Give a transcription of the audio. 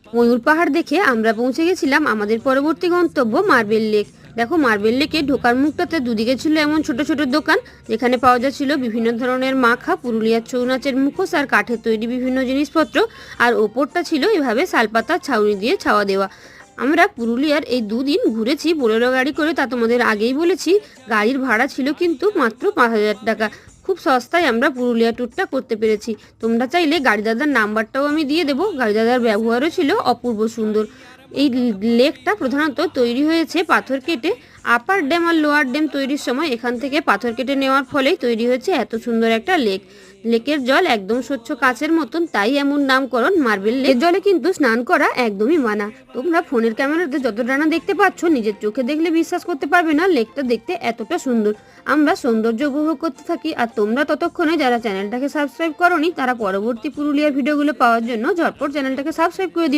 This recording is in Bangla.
ময়ূর পাহাড় দেখে আমরা পৌঁছে গেছিলাম আমাদের পরবর্তী গন্তব্য মার্বেল লেক। দেখো, মার্বেল লেকে ঢোকার মুখটাতে দুদিকে ছিল এমন ছোট ছোট দোকান, যেখানে পাওয়া যাচ্ছিল বিভিন্ন ধরনের মাখা, পুরুলিয়ার ছৌ নাচের মুখোশ আর কাঠের তৈরি বিভিন্ন জিনিসপত্র। আর ওপরটা ছিল এভাবে শালপাতার ছাউনি দিয়ে ছাওয়া দেওয়া। আমরা পুরুলিয়ার এই দুদিন ঘুরেছি বোলেরো গাড়ি করে, তা তোমাদের আগেই বলেছি। গাড়ির ভাড়া ছিল কিন্তু মাত্র 5,000 টাকা। খুব সস্তায় আমরা পুরুলিয়া ট্যুরটা করতে পেরেছি। তোমরা চাইলে গাড়ি দাদার নাম্বারটাও আমি দিয়ে দেবো। গাড়ি দাদার ব্যবহারও ছিল অপূর্ব সুন্দর। এই লেকটা প্রধানত তৈরি হয়েছে পাথর কেটে। আপার ড্যাম আর লোয়ার ড্যাম তৈরির সময় এখান থেকে পাথর কেটে নেওয়ার ফলেই তৈরি হয়েছে এত সুন্দর একটা লেক। লেকের জল একদম স্বচ্ছ কাচের মতন, তাই এমন নামকরণ মার্বেল লেক। জলে কিন্তু স্নান করা একদমই মানা। তোমরা ফোনের ক্যামেরাতে যতটা না দেখতে পাচ্ছ, নিজের চোখে দেখলে বিশ্বাস করতে পারবে না লেকটা দেখতে এতটা সুন্দর। আমরা সৌন্দর্য উপভোগ করতে থাকি, আর তোমরা ততক্ষণে যারা চ্যানেলটাকে সাবস্ক্রাইব করোনি, তারা পরবর্তী পুরুলিয়ার ভিডিওগুলো পাওয়ার জন্য ঝটপট চ্যানেলটাকে সাবস্ক্রাইব করে দিও।